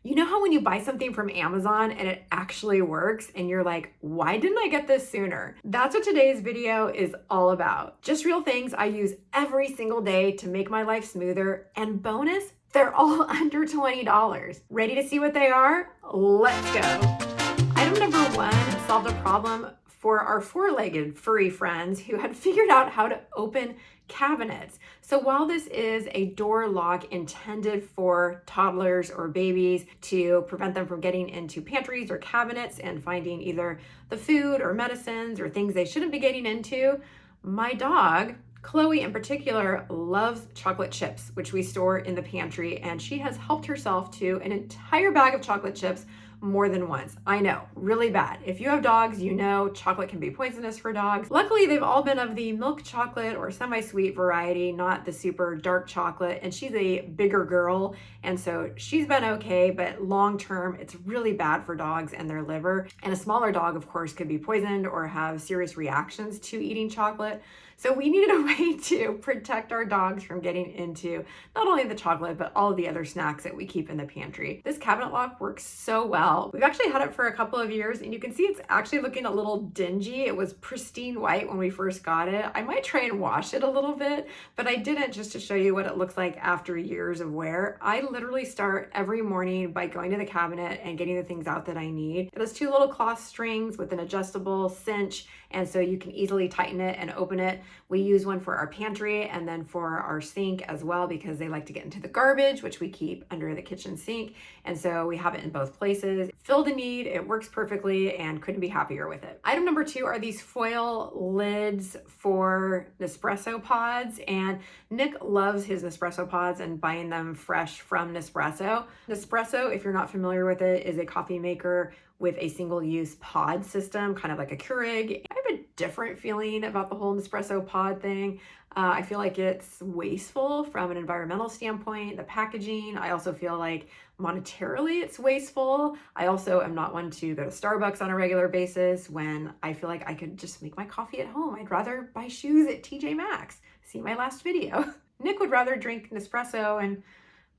You know how when you buy something from Amazon and it actually works and you're like, why didn't I get this sooner? That's what today's video is all about. Just real things I use every single day to make my life smoother, and bonus, they're all under $20. Ready to see what they are? Let's go. Item number one solved a problem for our four-legged furry friends who had figured out how to open cabinets. So while this is a door lock intended for toddlers or babies to prevent them from getting into pantries or cabinets and finding either the food or medicines or things they shouldn't be getting into, my dog, Chloe in particular, loves chocolate chips, which we store in the pantry, and she has helped herself to an entire bag of chocolate chips more than once. I know, really bad. If you have dogs, you know chocolate can be poisonous for dogs. Luckily, they've all been of the milk chocolate or semi-sweet variety, not the super dark chocolate, and she's a bigger girl, and so she's been okay, but long term, it's really bad for dogs and their liver. And a smaller dog, of course, could be poisoned or have serious reactions to eating chocolate. So we needed a way to protect our dogs from getting into not only the chocolate, but all of the other snacks that we keep in the pantry. This cabinet lock works so well. We've actually had it for a couple of years, and you can see it's actually looking a little dingy. It was pristine white when we first got it. I might try and wash it a little bit, but I didn't, just to show you what it looks like after years of wear. I literally start every morning by going to the cabinet and getting the things out that I need. It has two little cloth strings with an adjustable cinch, and so you can easily tighten it and open it. We use one for our pantry and then for our sink as well, because they like to get into the garbage, which we keep under the kitchen sink. And so we have it in both places. Filled a need, it works perfectly, and couldn't be happier with it. Item number two are these foil lids for Nespresso pods. And Nick loves his Nespresso pods and buying them fresh from Nespresso. Nespresso, if you're not familiar with it, is a coffee maker with a single-use pod system, kind of like a Keurig. I have a different feeling about the whole Nespresso pod thing. I feel like it's wasteful from an environmental standpoint, the packaging. I also feel like monetarily it's wasteful. I also am not one to go to Starbucks on a regular basis when I feel like I could just make my coffee at home. I'd rather buy shoes at TJ Maxx. See my last video. Nick would rather drink Nespresso and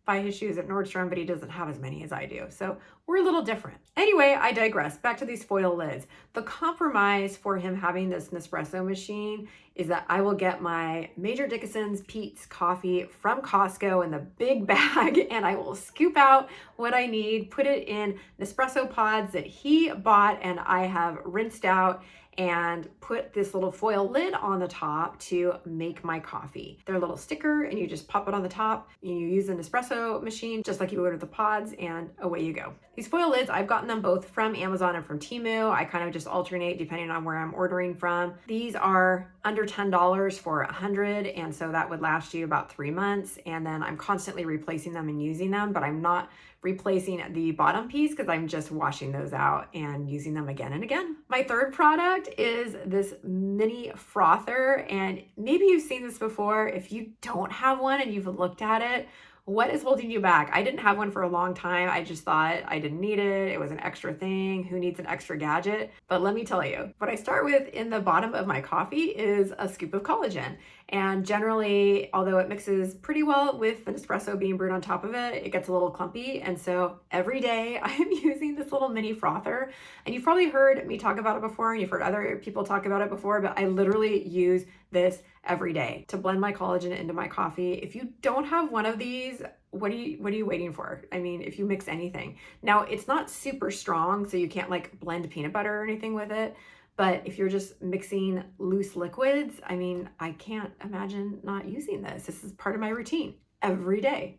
buy his shoes at Nordstrom, but he doesn't have as many as I do. So we're a little different. Anyway, I digress. Back to these foil lids. The compromise for him having this Nespresso machine is that I will get my Major Dickinson's Peet's coffee from Costco in the big bag, and I will scoop out what I need, put it in Nespresso pods that he bought and I have rinsed out, and put this little foil lid on the top to make my coffee. They're a little sticker, and you just pop it on the top. You use an espresso machine just like you would with the pods, and away you go. These foil lids, I've gotten them both from Amazon and from Temu. I kind of just alternate depending on where I'm ordering from. These are under $10 for 100, and so that would last you about 3 months. And then I'm constantly replacing them and using them, but I'm not replacing the bottom piece because I'm just washing those out and using them again and again. My third product is this mini frother, and maybe you've seen this before. If you don't have one and you've looked at it, what is holding you back? I didn't have one for a long time. I just thought I didn't need it. It was an extra thing. Who needs an extra gadget? But let me tell you, what I start with in the bottom of my coffee is a scoop of collagen. And generally, although it mixes pretty well with the Nespresso being brewed on top of it, it gets a little clumpy. And so every day I am using this little mini frother. And you've probably heard me talk about it before, and you've heard other people talk about it before, but I literally use this every day to blend my collagen into my coffee. If you don't have one of these, what are you waiting for? I mean, if you mix anything. Now, it's not super strong, so you can't like blend peanut butter or anything with it. But if you're just mixing loose liquids, I mean, I can't imagine not using this. This is part of my routine every day.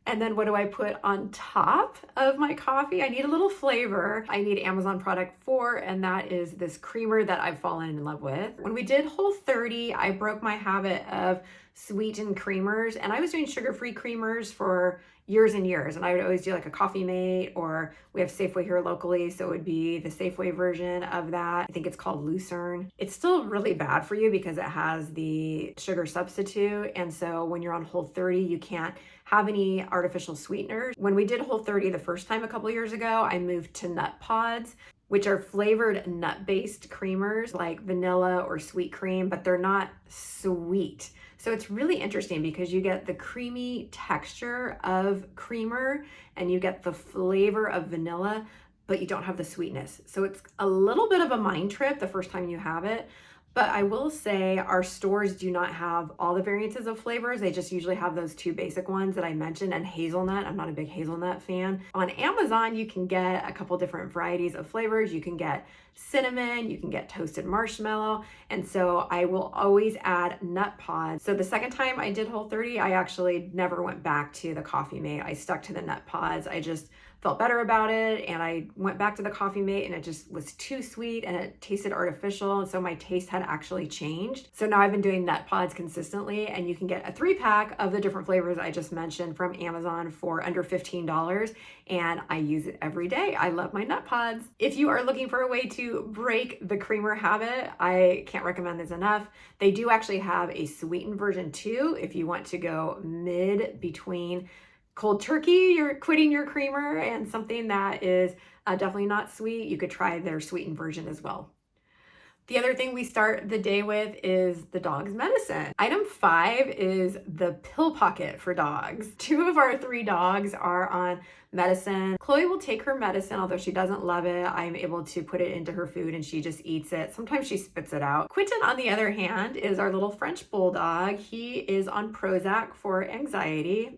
And then what do I put on top of my coffee? I need a little flavor. I need Amazon product 4, and that is this creamer that I've fallen in love with. When we did Whole30, I broke my habit of sweetened creamers, and I was doing sugar-free creamers for years and years, and I would always do like a Coffee Mate, or we have Safeway here locally, so it would be the Safeway version of that. I think it's called Lucerne. It's still really bad for you because it has the sugar substitute, and so when you're on Whole30, you can't have any artificial sweeteners. When we did Whole30 the first time a couple years ago, I moved to Nut Pods, which are flavored nut-based creamers like vanilla or sweet cream, but they're not sweet. So it's really interesting because you get the creamy texture of creamer and you get the flavor of vanilla, but you don't have the sweetness. So it's a little bit of a mind trip the first time you have it. But I will say our stores do not have all the variances of flavors. They just usually have those two basic ones that I mentioned, and hazelnut. I'm not a big hazelnut fan. On Amazon, you can get a couple different varieties of flavors. You can get cinnamon, you can get toasted marshmallow. And so I will always add nut pods. So the second time I did Whole30, I actually never went back to the Coffee Mate. I stuck to the nut pods. I just felt better about it, and I went back to the Coffee Mate and it just was too sweet and it tasted artificial, and so my taste had actually changed. So now I've been doing nut pods consistently, and you can get a 3-pack of the different flavors I just mentioned from Amazon for under $15, and I use it every day. I love my nut pods. If you are looking for a way to break the creamer habit, I can't recommend this enough. They do actually have a sweetened version too if you want to go mid between cold turkey, you're quitting your creamer, and something that is definitely not sweet. You could try their sweetened version as well. The other thing we start the day with is the dog's medicine. Item 5 is the pill pocket for dogs. 2 of our 3 dogs are on medicine. Chloe will take her medicine, although she doesn't love it. I'm able to put it into her food and she just eats it. Sometimes she spits it out. Quentin, on the other hand, is our little French bulldog. He is on Prozac for anxiety.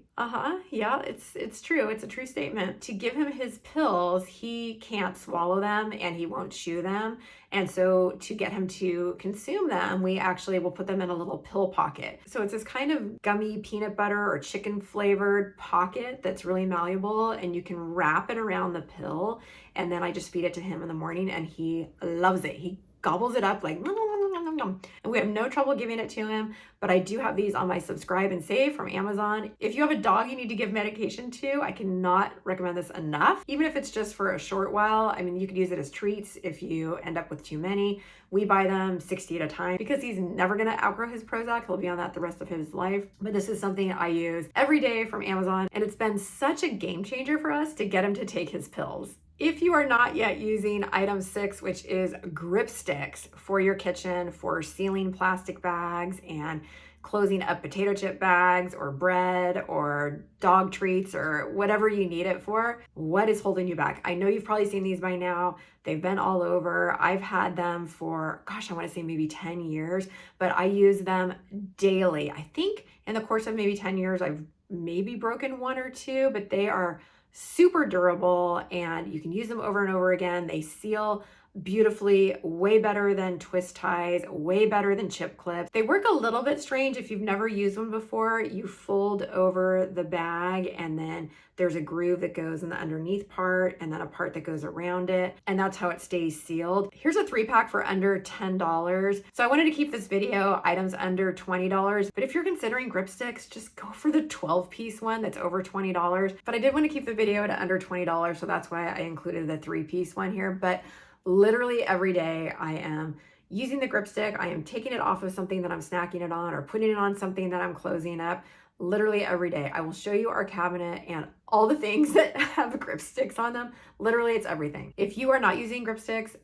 Yeah, it's true. It's a true statement. To give him his pills, he can't swallow them and he won't chew them. And so to get him to consume them, we actually will put them in a little pill pocket. So it's this kind of gummy peanut butter or chicken flavored pocket that's really malleable, and you can wrap it around the pill. And then I just feed it to him in the morning and he loves it. He gobbles it up like, nom, nom, nom, nom, nom, nom. And we have no trouble giving it to him. But I do have these on my subscribe and save from Amazon. If you have a dog you need to give medication to, I cannot recommend this enough. Even if it's just for a short while, I mean, you could use it as treats if you end up with too many. We buy them 60 at a time because he's never gonna outgrow his Prozac. He'll be on that the rest of his life. But this is something I use every day from Amazon, and it's been such a game changer for us to get him to take his pills. If you are not yet using item 6, which is grip sticks for your kitchen, for sealing plastic bags and closing up potato chip bags or bread or dog treats or whatever you need it for, what is holding you back? I know you've probably seen these by now. They've been all over. I've had them for, gosh, I want to say maybe 10 years, but I use them daily. I think in the course of maybe 10 years, I've maybe broken 1 or 2, but they are super durable and you can use them over and over again. They seal beautifully, way better than twist ties, way better than chip clips. They work a little bit strange if you've never used them before. You fold over the bag and then there's a groove that goes in the underneath part and then a part that goes around it, and that's how it stays sealed. Here's a 3-pack for under $10. So I wanted to keep this video items under $20, but if you're considering grip sticks, just go for the 12-piece one that's over $20. But I did want to keep the video to under $20, so that's why I included the 3-piece one here. But literally every day I am using the grip stick. I am taking it off of something that I'm snacking it on or putting it on something that I'm closing up. Literally every day. I will show you our cabinet and all the things that have grip sticks on them. Literally, it's everything. If you are not using grip sticks,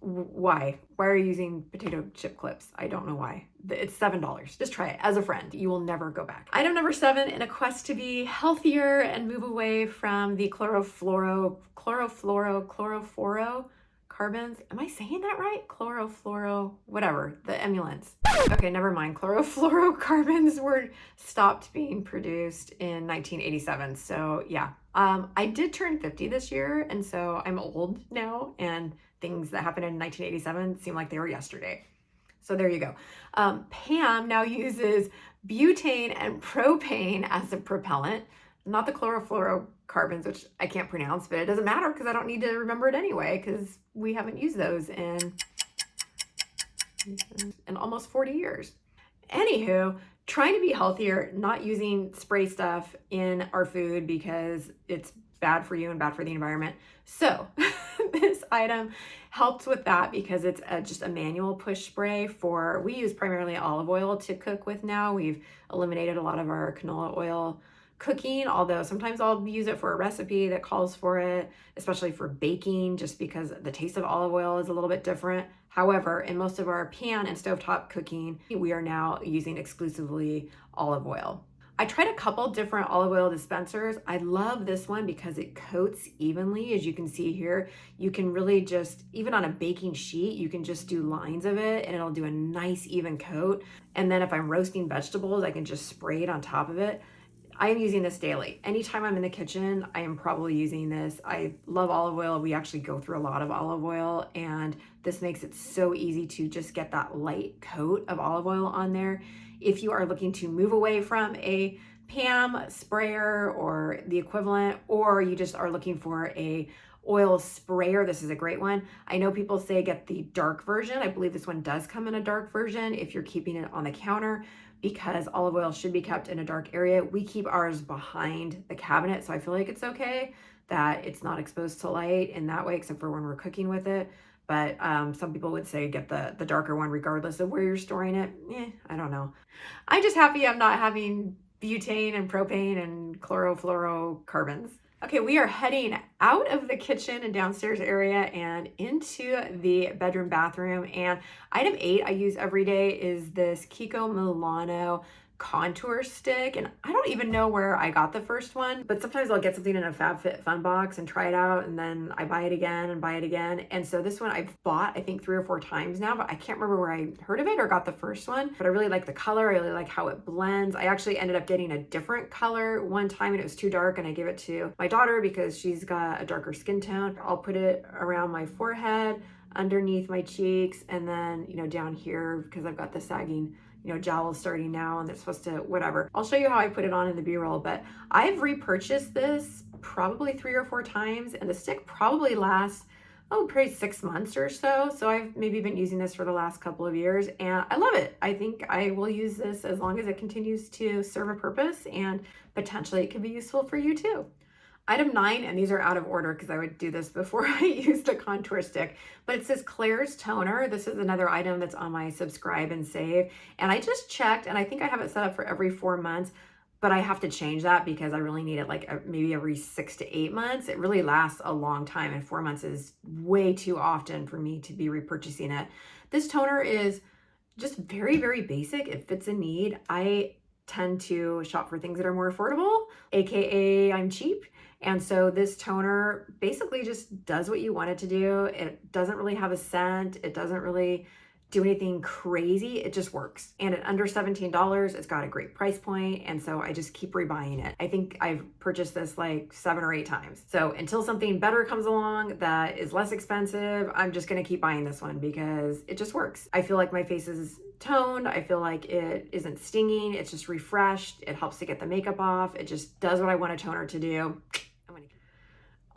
why? Why are you using potato chip clips? I don't know why. It's $7. Just try it as a friend. You will never go back. Item number 7, in a quest to be healthier and move away from the chlorofluoro carbons. Am I saying that right? Chlorofluoro, whatever, the emulants. Okay, never mind. Chlorofluorocarbons were stopped being produced in 1987. So yeah, I did turn 50 this year, and so I'm old now, and things that happened in 1987 seem like they were yesterday. So there you go. Pam now uses butane and propane as a propellant, not the chlorofluorocarbons, which I can't pronounce, but it doesn't matter because I don't need to remember it anyway because we haven't used those in almost 40 years. Anywho, trying to be healthier, not using spray stuff in our food because it's bad for you and bad for the environment. So this item helps with that because it's just a manual push spray we use primarily olive oil to cook with now. We've eliminated a lot of our canola oil cooking, although sometimes I'll use it for a recipe that calls for it, especially for baking, just because the taste of olive oil is a little bit different. However, in most of our pan and stovetop cooking, we are now using exclusively olive oil. I tried a couple different olive oil dispensers. I love this one because it coats evenly. As you can see here, you can really just, even on a baking sheet, you can just do lines of it and it'll do a nice even coat. And then if I'm roasting vegetables, I can just spray it on top of it. I am using this daily. Anytime I'm in the kitchen, I am probably using this. I love olive oil. We actually go through a lot of olive oil, and this makes it so easy to just get that light coat of olive oil on there. If you are looking to move away from a PAM sprayer or the equivalent, or you just are looking for a oil sprayer, this is a great one. I know people say get the dark version. I believe this one does come in a dark version if you're keeping it on the counter, because olive oil should be kept in a dark area. We keep ours behind the cabinet, so I feel like it's okay that it's not exposed to light in that way, except for when we're cooking with it. But some people would say get the darker one regardless of where you're storing it. I don't know. I'm just happy I'm not having butane and propane and chlorofluorocarbons. Okay, we are heading out of the kitchen and downstairs area and into the bedroom bathroom. And item 8 I use every day is this Kiko Milano contour stick, and I don't even know where I got the first one, but sometimes I'll get something in a FabFitFun box and try it out, and then I buy it again and buy it again. And so this one I've bought I think 3 or 4 times now, but I can't remember where I heard of it or got the first one. But I really like the color. I really like how it blends. I actually ended up getting a different color one time and it was too dark, and I gave it to my daughter because she's got a darker skin tone. I'll put it around my forehead, underneath my cheeks, and then, you know, down here because I've got the sagging, you know, jowls starting now, and it's supposed to, whatever. I'll show you how I put it on in the B-roll, but I've repurchased this probably 3 or 4 times, and the stick probably lasts, probably 6 months or so. So I've maybe been using this for the last couple of years, and I love it. I think I will use this as long as it continues to serve a purpose, and potentially it could be useful for you too. Item 9, and these are out of order because I would do this before I used a contour stick, but it says Klairs toner. This is another item that's on my subscribe and save. And I just checked, and I think I have it set up for every 4 months, but I have to change that because I really need it like maybe every 6 to 8 months. It really lasts a long time, and 4 months is way too often for me to be repurchasing it. This toner is just very, very basic. It fits a need. I tend to shop for things that are more affordable, AKA I'm cheap. And so this toner basically just does what you want it to do. It doesn't really have a scent. It doesn't really do anything crazy. It just works. And at under $17, it's got a great price point. And so I just keep rebuying it. I think I've purchased this like 7 or 8 times. So until something better comes along that is less expensive, I'm just going to keep buying this one because it just works. I feel like my face is toned. I feel like it isn't stinging. It's just refreshed. It helps to get the makeup off. It just does what I want a toner to do.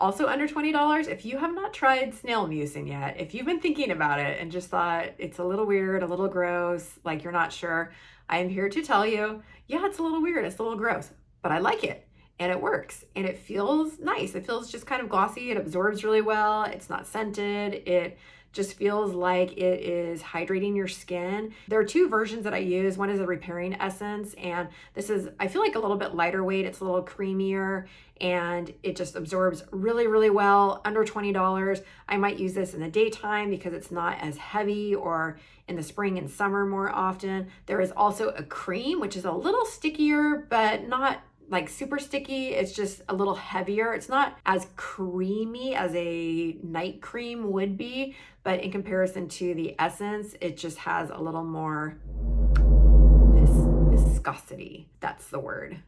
Also under $20, if you have not tried snail mucin yet, if you've been thinking about it and just thought it's a little weird, a little gross, like you're not sure, I am here to tell you, yeah, it's a little weird, it's a little gross, but I like it and it works and it feels nice. It feels just kind of glossy. It absorbs really well. It's not scented. It just feels like it is hydrating your skin. There are 2 versions that I use. One is a repairing essence, and this is, I feel like, a little bit lighter weight. It's a little creamier, and it just absorbs really, really well. Under $20. I might use this in the daytime because it's not as heavy, or in the spring and summer more often. There is also a cream, which is a little stickier, but not like super sticky. It's just a little heavier. It's not as creamy as a night cream would be, but in comparison to the essence, it just has a little more viscosity. That's the word.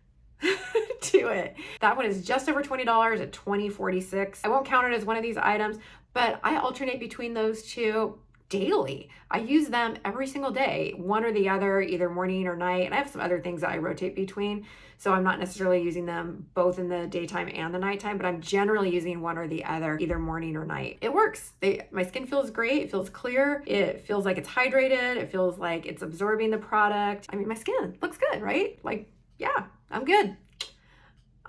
To it. That one is just over $20 at $20.46. I won't count it as one of these items, but I alternate between those 2 daily. I use them every single day, one or the other, either morning or night. And I have some other things that I rotate between. So I'm not necessarily using them both in the daytime and the nighttime, but I'm generally using one or the other, either morning or night. It works. My skin feels great. It feels clear. It feels like it's hydrated. It feels like it's absorbing the product. I mean, my skin looks good, right? Like, yeah, I'm good.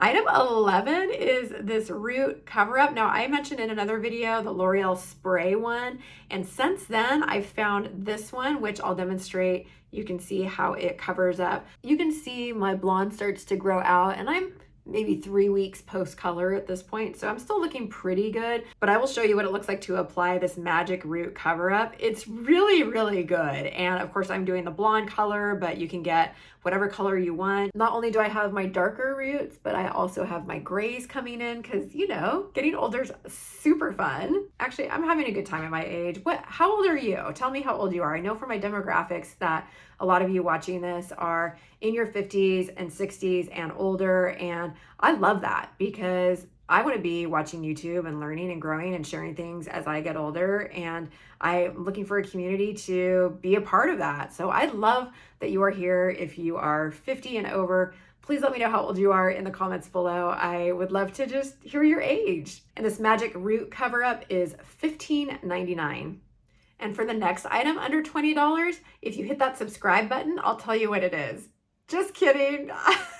Item 11 is this root cover up. Now, I mentioned in another video the L'Oreal spray one, and since then I've found this one, which I'll demonstrate. You can see how it covers up. You can see my blonde starts to grow out, and I'm maybe 3 weeks post color at this point, so I'm still looking pretty good, but I will show you what it looks like to apply this magic root cover up. It's really, really good. And of course I'm doing the blonde color, but you can get whatever color you want. Not only do I have my darker roots, but I also have my grays coming in, because you know, getting older is super fun. Actually, I'm having a good time at my age. How old are you? Tell me how old you are. I know from my demographics that a lot of you watching this are in your 50s and 60s and older, and I love that because I want to be watching YouTube and learning and growing and sharing things as I get older, and I'm looking for a community to be a part of that. So I love that you are here. If you are 50 and over, please let me know how old you are in the comments below. I would love to just hear your age. And this magic root cover up is $15.99. And for the next item under $20, if you hit that subscribe button, I'll tell you what it is. Just kidding.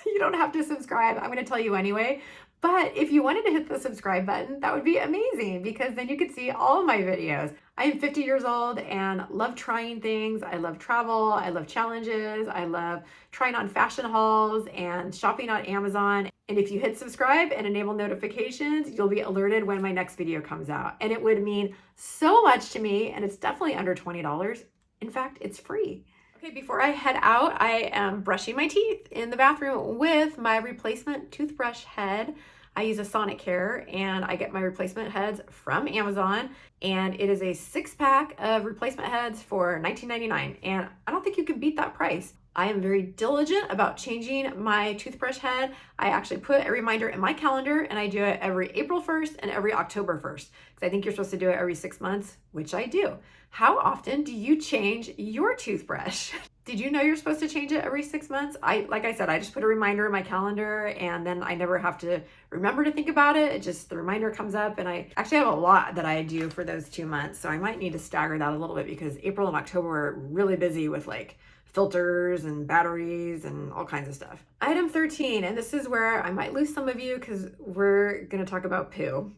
You don't have to subscribe. I'm going to tell you anyway. But if you wanted to hit the subscribe button, that would be amazing, because then you could see all of my videos. I am 50 years old and love trying things. I love travel. I love challenges. I love trying on fashion hauls and shopping on Amazon. And if you hit subscribe and enable notifications, you'll be alerted when my next video comes out. And it would mean so much to me, and it's definitely under $20. In fact, it's free. Okay, before I head out, I am brushing my teeth in the bathroom with my replacement toothbrush head. I use a Sonicare, and I get my replacement heads from Amazon, and it is a 6-pack of replacement heads for $19.99, and I don't think you can beat that price. I am very diligent about changing my toothbrush head. I actually put a reminder in my calendar, and I do it every April 1st and every October 1st, because I think you're supposed to do it every 6 months, which I do. How often do you change your toothbrush? Did you know you're supposed to change it every 6 months? Like I said, I just put a reminder in my calendar, and then I never have to remember to think about it. It just, the reminder comes up, and I actually have a lot that I do for those 2 months. So I might need to stagger that a little bit, because April and October are really busy with like filters and batteries and all kinds of stuff. Item 13, and this is where I might lose some of you because we're gonna talk about poo.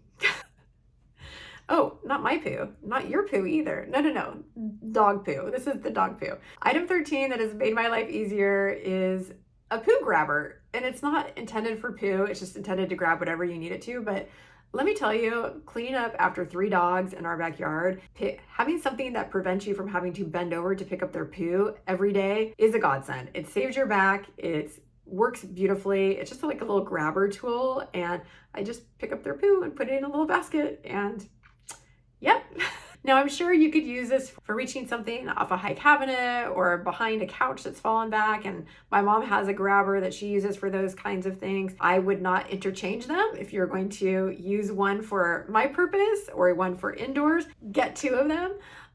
Oh, not my poo, not your poo either. No, dog poo. This is the dog poo. Item 13 that has made my life easier is a poo grabber. And it's not intended for poo, it's just intended to grab whatever you need it to. But let me tell you, cleaning up after 3 dogs in our backyard, having something that prevents you from having to bend over to pick up their poo every day is a godsend. It saves your back, it works beautifully. It's just like a little grabber tool, and I just pick up their poo and put it in a little basket, and yep. Now I'm sure you could use this for reaching something off a high cabinet or behind a couch that's fallen back, and my mom has a grabber that she uses for those kinds of things. I would not interchange them. If you're going to use one for my purpose or one for indoors, get 2 of them.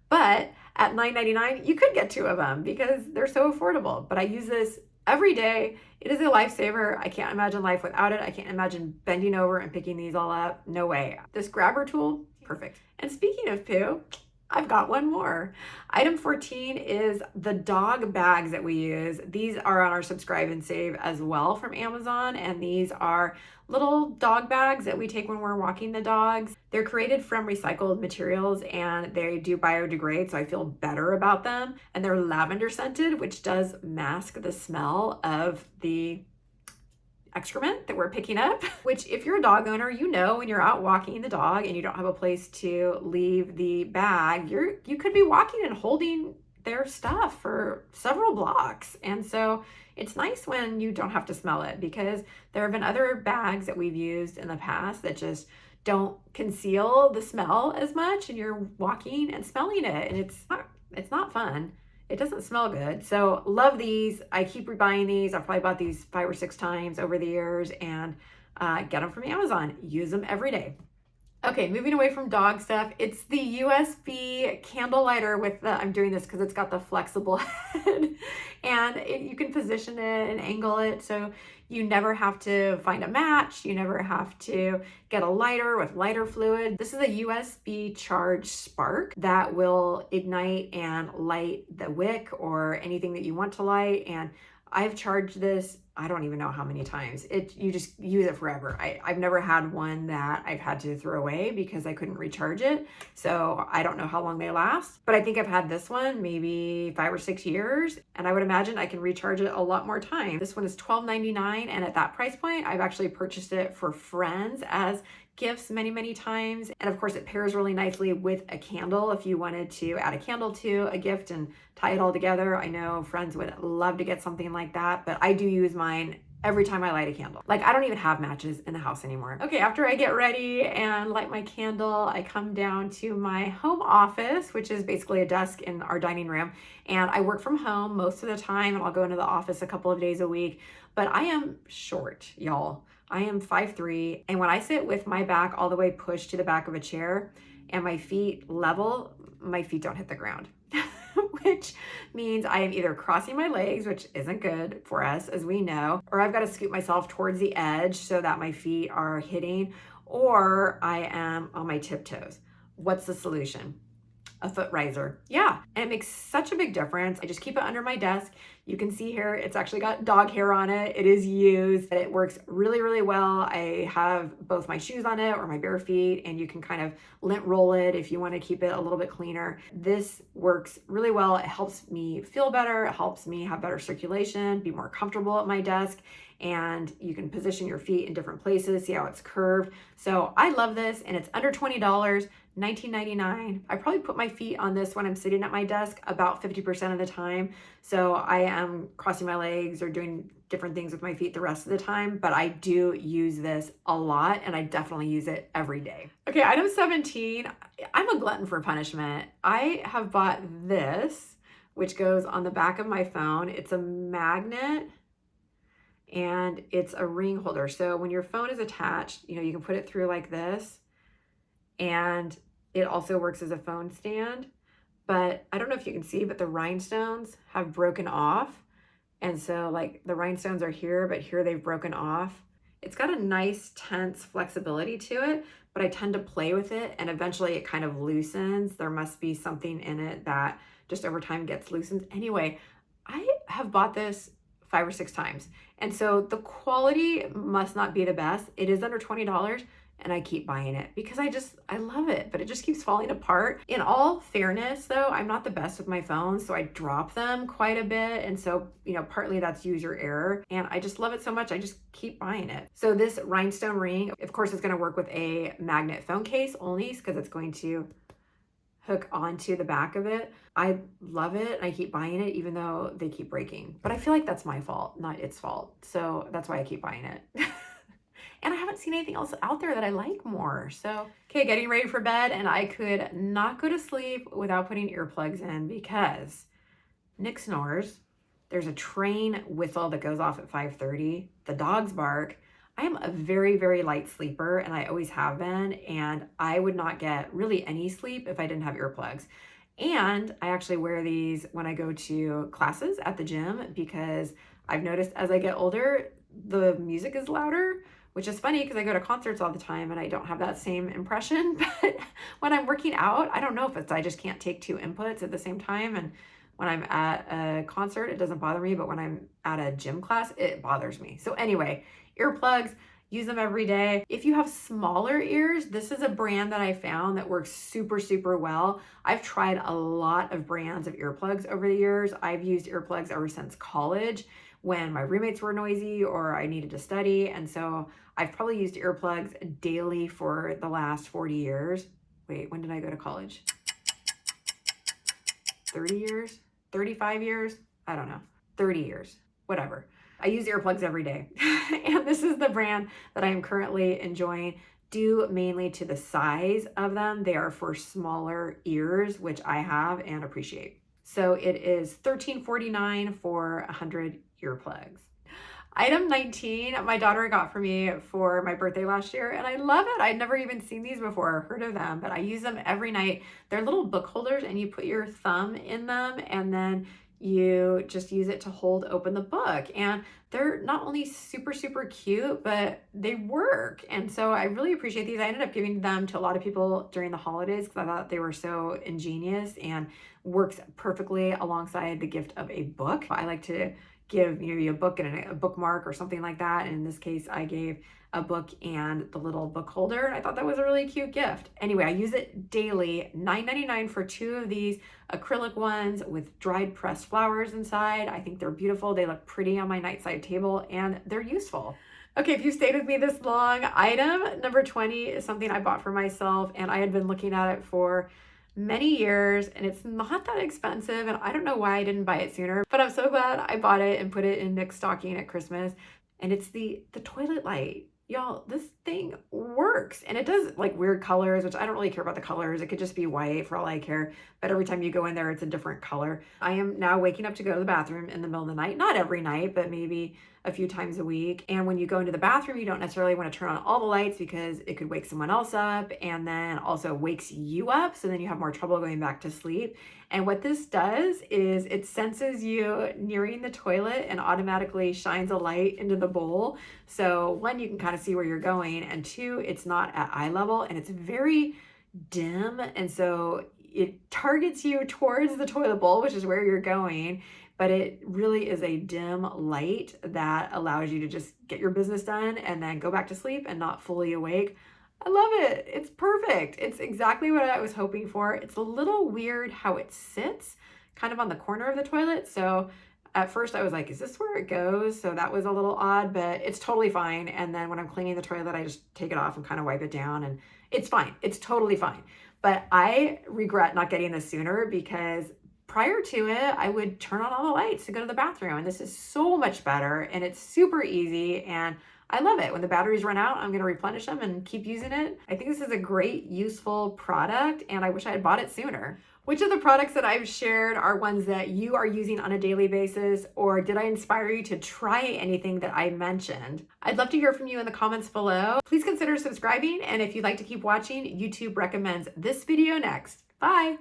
But at $9.99, you could get 2 of them because they're so affordable. But I use this every day. It is a lifesaver. I can't imagine life without it. I can't imagine bending over and picking these all up. No way. This grabber tool, perfect. And speaking of poo, I've got one more. Item 14 is the dog bags that we use. These are on our subscribe and save as well from Amazon, and these are little dog bags that we take when we're walking the dogs. They're created from recycled materials, and they do biodegrade, so I feel better about them. And they're lavender scented, which does mask the smell of the excrement that we're picking up, which if you're a dog owner, you know, when you're out walking the dog and you don't have a place to leave the bag, you could be walking and holding their stuff for several blocks. And so it's nice when you don't have to smell it, because there have been other bags that we've used in the past that just don't conceal the smell as much, and you're walking and smelling it, and it's not fun. It doesn't smell good. So love these. I keep rebuying these. I've probably bought these 5 or 6 times over the years, and get them from Amazon. Use them every day. Okay, moving away from dog stuff, it's the USB candle lighter with the, I'm doing this because it's got the flexible head, and you can position it and angle it so you never have to find a match, you never have to get a lighter with lighter fluid. This is a USB charged spark that will ignite and light the wick or anything that you want to light, and I've charged this I don't even know how many times. You just use it forever. I've never had one that I've had to throw away because I couldn't recharge it. So I don't know how long they last, but I think I've had this one maybe 5 or 6 years, and I would imagine I can recharge it a lot more time. This one is $12.99, and at that price point, I've actually purchased it for friends as gifts many times. And of course, it pairs really nicely with a candle if you wanted to add a candle to a gift and tie it all together. I know friends would love to get something like that, but I do use mine every time I light a candle. Like, I don't even have matches in the house anymore. Okay, after I get ready and light my candle, I come down to my home office, which is basically a desk in our dining room. And I work from home most of the time, and I'll go into the office a couple of days a week. But I am short, y'all. I am 5'3", and when I sit with my back all the way pushed to the back of a chair and my feet level, my feet don't hit the ground. Which means I am either crossing my legs, which isn't good for us, as we know, or I've got to scoot myself towards the edge so that my feet are hitting, or I am on my tiptoes. What's the solution? A foot riser. Yeah, and it makes such a big difference. I just keep it under my desk. You can see here, it's actually got dog hair on it. It is used. It works really well. I have both my shoes on it or my bare feet, and you can kind of lint roll it if you want to keep it a little bit cleaner. This works really well. It helps me feel better. It helps me have better circulation, be more comfortable at my desk. And you can position your feet in different places, see how it's curved. So I love this, and it's under $20, $19.99. I probably put my feet on this when I'm sitting at my desk about 50% of the time. So I am crossing my legs or doing different things with my feet the rest of the time, but I do use this a lot, and I definitely use it every day. Okay, item 17, I'm a glutton for punishment. I have bought this, which goes on the back of my phone. It's a magnet, and it's a ring holder. So when your phone is attached, you can put it through like this, and it also works as a phone stand. But I don't know if you can see, but the rhinestones have broken off. And so like the rhinestones are here, but here they've broken off. It's got a nice tense flexibility to it, but I tend to play with it, and eventually it kind of loosens. There must be something in it that just over time gets loosened. Anyway, I have bought this 5 or 6 times. And so the quality must not be the best. It is under $20, and I keep buying it because I love it, but it just keeps falling apart. In all fairness though, I'm not the best with my phones, so I drop them quite a bit. And so, partly that's user error, and I just love it so much, I just keep buying it. So this rhinestone ring, of course, is gonna work with a magnet phone case only because it's going to hook onto the back of it. I love it, and I keep buying it even though they keep breaking. But I feel like that's my fault, not its fault. So that's why I keep buying it. And I haven't seen anything else out there that I like more. So, okay, getting ready for bed, and I could not go to sleep without putting earplugs in because Nick snores. There's a train whistle that goes off at 5:30. The dogs bark. I am a very light sleeper, and I always have been, and I would not get really any sleep if I didn't have earplugs. And I actually wear these when I go to classes at the gym because I've noticed as I get older, the music is louder, which is funny because I go to concerts all the time and I don't have that same impression. But when I'm working out, I don't know if it's I just can't take 2 inputs at the same time. And when I'm at a concert, it doesn't bother me, but when I'm at a gym class, it bothers me. So anyway, earplugs, use them every day. If you have smaller ears, this is a brand that I found that works super well. I've tried a lot of brands of earplugs over the years. I've used earplugs ever since college when my roommates were noisy or I needed to study. And so I've probably used earplugs daily for the last 40 years. Wait, when did I go to college? 30 years? 35 years? I don't know. 30 years, whatever. I use earplugs every day. And this is the brand that I am currently enjoying, due mainly to the size of them. They are for smaller ears, which I have and appreciate. So it is $13.49 for 100 earplugs. Item 19, my daughter got for me for my birthday last year, and I love it. I'd never even seen these before or heard of them, but I use them every night. They're little book holders, and you put your thumb in them, and then you just use it to hold open the book. And they're not only super cute, but they work. And so I really appreciate these. I ended up giving them to a lot of people during the holidays because I thought they were so ingenious and works perfectly alongside the gift of a book. I like to give maybe a book and a bookmark or something like that. And in this case, I gave a book and the little book holder. I thought that was a really cute gift. Anyway, I use it daily. $9.99 for 2 of these acrylic ones with dried pressed flowers inside. I think they're beautiful. They look pretty on my nightside table and they're useful. Okay, if you stayed with me this long, item number 20 is something I bought for myself, and I had been looking at it for many years, and it's not that expensive, and I don't know why I didn't buy it sooner, but I'm so glad I bought it and put it in Nick's stocking at Christmas. And it's the toilet light. Y'all, this thing works, and it does like weird colors, which I don't really care about the colors. It could just be white for all I care, but every time you go in there, it's a different color. I am now waking up to go to the bathroom in the middle of the night, not every night, but maybe a few times a week. And when you go into the bathroom, you don't necessarily want to turn on all the lights because it could wake someone else up and then also wakes you up. So then you have more trouble going back to sleep. And what this does is it senses you nearing the toilet and automatically shines a light into the bowl. So one, you can kind of see where you're going, and two, it's not at eye level and it's very dim. And so it targets you towards the toilet bowl, which is where you're going. But it really is a dim light that allows you to just get your business done and then go back to sleep and not fully awake. I love it. It's perfect. It's exactly what I was hoping for. It's a little weird how it sits kind of on the corner of the toilet. So at first I was like, is this where it goes? So that was a little odd, but it's totally fine. And then when I'm cleaning the toilet, I just take it off and kind of wipe it down, and it's fine. It's totally fine. But I regret not getting this sooner, because prior to it, I would turn on all the lights to go to the bathroom, and this is so much better, and it's super easy, and I love it. When the batteries run out, I'm going to replenish them and keep using it. I think this is a great, useful product, and I wish I had bought it sooner. Which of the products that I've shared are ones that you are using on a daily basis, or did I inspire you to try anything that I mentioned? I'd love to hear from you in the comments below. Please consider subscribing, and if you'd like to keep watching, YouTube recommends this video next. Bye!